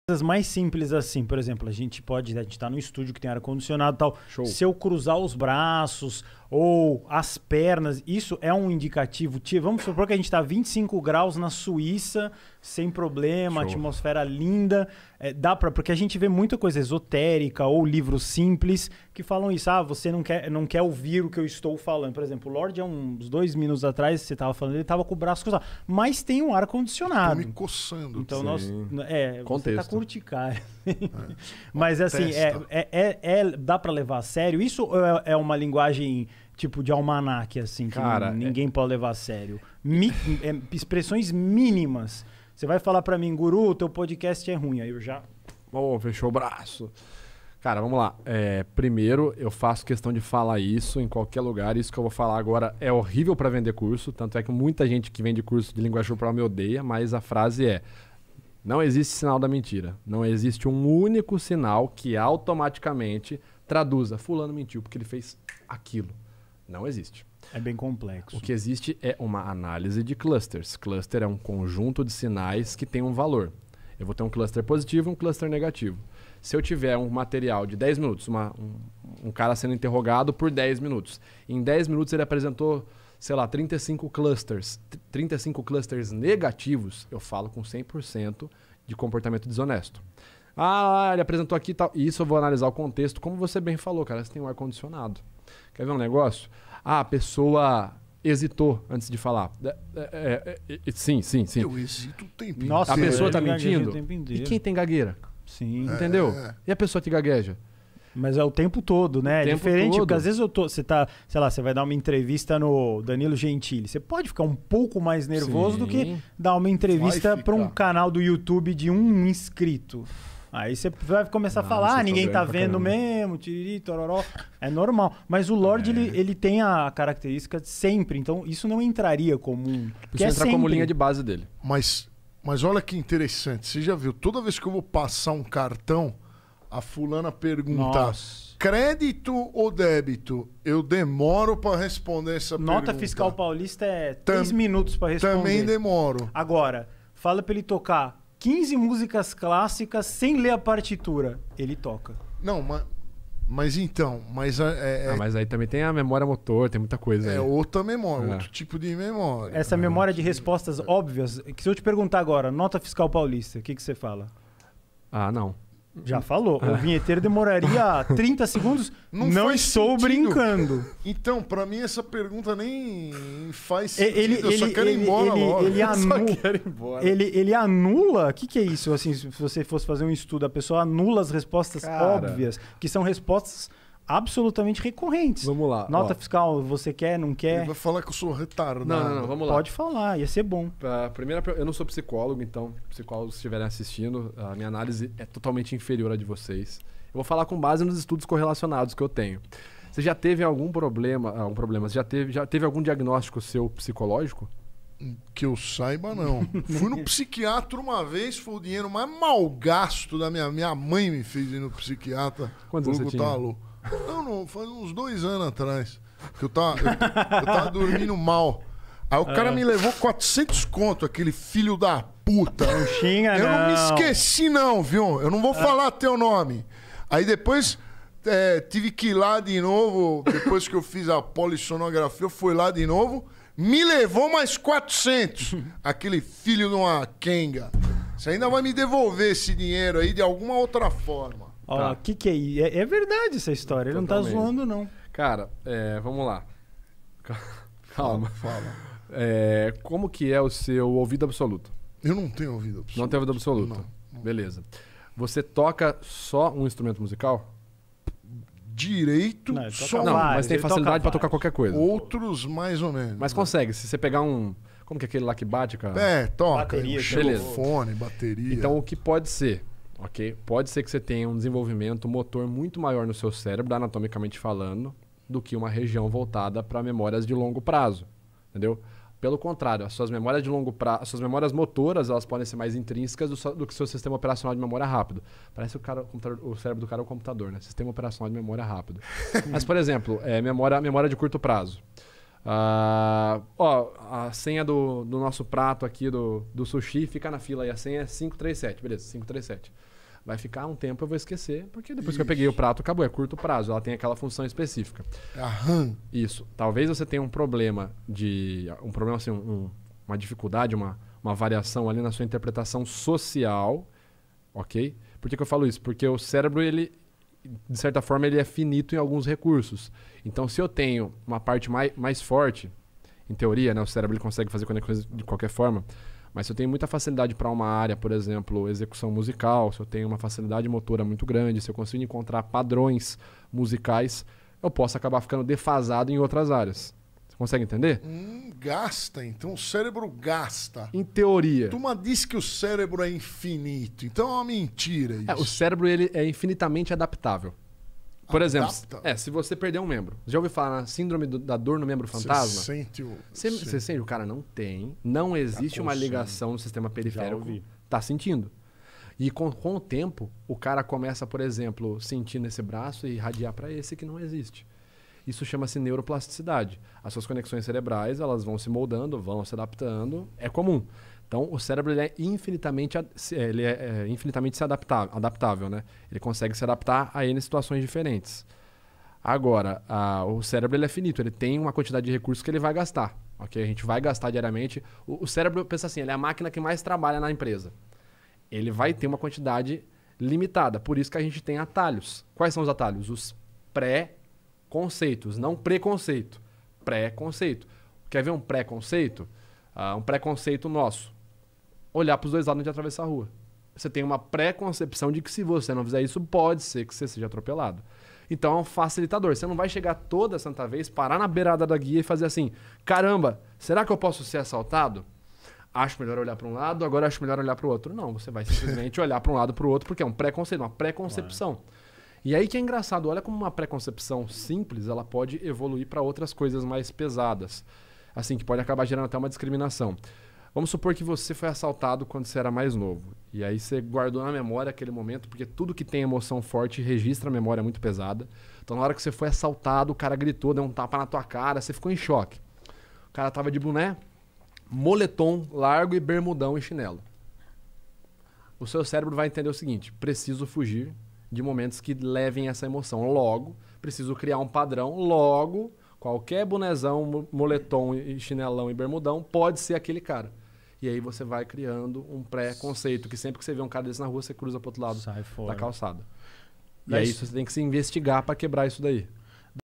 Coisas mais simples assim, por exemplo, a gente tá no estúdio que tem ar-condicionado e tal. Show. Se eu cruzar os braços ou as pernas, isso é um indicativo. Vamos supor que a gente tá 25 graus na Suíça, sem problema, Show. atmosfera linda. Porque a gente vê muita coisa esotérica ou livros simples que falam isso. Ah, você não quer ouvir o que eu estou falando. Por exemplo, o Lorde, há uns 2 minutos atrás, você tava falando, ele tava com o braço cruzado. Mas tem um ar-condicionado. Tô me coçando. Então, você Contexto. tá com urticária. Mas assim, dá pra levar a sério? Isso é uma linguagem tipo de almanaque, assim, que Cara, ninguém pode levar a sério? Expressões mínimas. Você vai falar pra mim, Guru, teu podcast é ruim. Aí eu já... Fechou o braço. Cara, vamos lá. Primeiro, eu faço questão de falar isso em qualquer lugar. Isso que eu vou falar agora é horrível pra vender curso. Tanto é que muita gente que vende curso de linguagem corporal me odeia. Mas a frase é: não existe sinal da mentira. Não existe um único sinal que automaticamente traduza fulano mentiu porque ele fez aquilo. Não existe. É bem complexo. O que existe é uma análise de clusters. Cluster é um conjunto de sinais que tem um valor. Eu vou ter um cluster positivo e um cluster negativo. Se eu tiver um material de 10 minutos, um cara sendo interrogado por 10 minutos, em 10 minutos ele apresentou, sei lá, 35 clusters negativos, eu falo com 100% de comportamento desonesto. Ele apresentou aqui e tal. E isso eu vou analisar o contexto, como você bem falou, cara, você tem um ar-condicionado. Quer ver um negócio? A pessoa hesitou antes de falar. Sim. Eu hesito o tempo inteiro. Nossa, A pessoa tá ele gagueja mentindo? o tempo inteiro. E quem tem gagueira? Sim. Entendeu? E a pessoa que gagueja? Mas é o tempo todo, né? É tempo diferente, todo. porque às vezes você tá, sei lá, você vai dar uma entrevista no Danilo Gentili. Você pode ficar um pouco mais nervoso do que dar uma entrevista para um canal do YouTube de um inscrito. Aí você vai começar a falar, ninguém tá vendo mesmo, tiriri, tororó. É normal. Mas o Lorde, ele tem a característica de sempre. Então, isso não entraria comum. Isso entra como linha de base dele. Mas olha que interessante. Você já viu, toda vez que eu vou passar um cartão, a fulana pergunta: Nossa. Crédito ou débito? Eu demoro pra responder essa pergunta. Nota fiscal paulista é 3 minutos pra responder. Também demoro. Agora, fala pra ele tocar 15 músicas clássicas sem ler a partitura. Ele toca. Não, mas então... Mas mas aí também tem a memória motor, tem muita coisa aí. É outra memória, outro tipo de memória. Essa memória de respostas óbvias, que se eu te perguntar agora, nota fiscal paulista, o que você fala? Não. Já falou. O vinheteiro demoraria 30 segundos. Não estou brincando. Então, pra mim essa pergunta nem faz sentido. Eu só quero ir embora logo. Ele anula? O que é isso? Assim, se você fosse fazer um estudo, a pessoa anula as respostas óbvias, que são respostas absolutamente recorrentes. Vamos lá. Nota fiscal, você quer, não quer? Ele vai falar que eu sou retardado. Não, vamos lá. Pode falar, ia ser bom. Eu não sou psicólogo, então, psicólogos que estiverem assistindo, a minha análise é totalmente inferior à de vocês. Eu vou falar com base nos estudos correlacionados que eu tenho. Você já teve algum problema? Você já teve algum diagnóstico seu psicológico? Que eu saiba, não. Fui no psiquiatra uma vez, foi o dinheiro mais mal gasto da minha mãe me fez ir no psiquiatra. Quantos você tinha? Não, faz uns 2 anos atrás. Que eu tava dormindo mal. Aí o cara me levou 400 conto, aquele filho da puta. Não xinga, eu não me esqueci não, viu? Eu não vou falar teu nome. Aí depois tive que ir lá de novo, depois que eu fiz a polissonografia, eu fui lá de novo, me levou mais 400. Aquele filho de uma quenga. Você ainda vai me devolver esse dinheiro aí de alguma outra forma. Ó, que é isso? É verdade essa história, ele não tá zoando, não. Cara, vamos lá. Calma. Fala. Como que é o seu ouvido absoluto? Eu não tenho ouvido absoluto. Não tem ouvido absoluto? Não. Beleza. Você toca só um instrumento musical? Direito, só não, mas tem facilidade pra tocar qualquer coisa. Outros mais ou menos. Mas consegue, se você pegar um... Como que é aquele lá que bate, cara? Toca. Bateria, xilofone, bateria. Então o que pode ser? Ok? Pode ser que você tenha um desenvolvimento motor muito maior no seu cérebro, anatomicamente falando, do que uma região voltada para memórias de longo prazo. Entendeu? Pelo contrário, as suas memórias de longo prazo, as suas memórias motoras, elas podem ser mais intrínsecas do que o seu sistema operacional de memória rápido. Parece o cérebro do cara é um computador, né? Sistema operacional de memória rápido. Mas, por exemplo, memória de curto prazo. A senha do nosso prato aqui do sushi fica na fila aí. A senha é 537, beleza, 537. Vai ficar um tempo, eu vou esquecer, porque depois que eu peguei o prato, acabou. É curto prazo, ela tem aquela função específica. Aham. Isso. Talvez você tenha um problema assim, uma dificuldade, uma variação ali na sua interpretação social, ok? Por que eu falo isso? Porque o cérebro, ele, de certa forma, ele é finito em alguns recursos. Então, se eu tenho uma parte mais forte, em teoria, né, o cérebro ele consegue fazer conexões de qualquer forma, mas se eu tenho muita facilidade para uma área, por exemplo, execução musical, se eu tenho uma facilidade motora muito grande, se eu consigo encontrar padrões musicais, eu posso acabar ficando defasado em outras áreas. Você consegue entender? Gasta, então o cérebro gasta. Em teoria. A turma diz que o cérebro é infinito, então é uma mentira isso. O cérebro ele é infinitamente adaptável. Por exemplo, Adapta? se você perder um membro. Já ouviu falar na síndrome da dor no membro fantasma? Você sente o... Você sente, o cara não existe uma ligação no sistema periférico. Tá sentindo. E com o tempo, o cara começa, por exemplo, sentir nesse braço e irradiar para esse que não existe. Isso chama-se neuroplasticidade. As suas conexões cerebrais, elas vão se moldando, vão se adaptando. É comum. Então, o cérebro ele é infinitamente adaptável, né? Ele consegue se adaptar a N situações diferentes. Agora, o cérebro ele é finito, ele tem uma quantidade de recursos que ele vai gastar. Okay? A gente vai gastar diariamente. O cérebro, pensa assim, ele é a máquina que mais trabalha na empresa. Ele vai ter uma quantidade limitada, por isso que a gente tem atalhos. Quais são os atalhos? Os pré-conceitos, não preconceito. Pré-conceito. Quer ver um pré-conceito? Um pré-conceito nosso. Olhar para os dois lados antes de atravessar a rua. Você tem uma pré-concepção de que se você não fizer isso, pode ser que você seja atropelado. Então é um facilitador. Você não vai chegar toda santa vez, parar na beirada da guia e fazer assim, caramba, será que eu posso ser assaltado? Acho melhor olhar para um lado, agora acho melhor olhar para o outro. Não, você vai simplesmente olhar para um lado para o outro, porque é um pré-conceito, uma pré-concepção. E aí que é engraçado, olha como uma pré-concepção simples, ela pode evoluir para outras coisas mais pesadas. Assim, que pode acabar gerando até uma discriminação. Vamos supor que você foi assaltado quando você era mais novo. E aí você guardou na memória aquele momento, porque tudo que tem emoção forte registra a memória muito pesada. Então na hora que você foi assaltado, o cara gritou, deu um tapa na tua cara, você ficou em choque. O cara tava de boné, moletom largo e bermudão e chinelo. O seu cérebro vai entender o seguinte, preciso fugir de momentos que levem essa emoção. Logo, preciso criar um padrão. Logo, qualquer bonezão, moletom e chinelão e bermudão pode ser aquele cara. E aí você vai criando um pré-conceito, que sempre que você vê um cara desse na rua, você cruza pro outro lado da calçada. E aí você tem que se investigar para quebrar isso daí.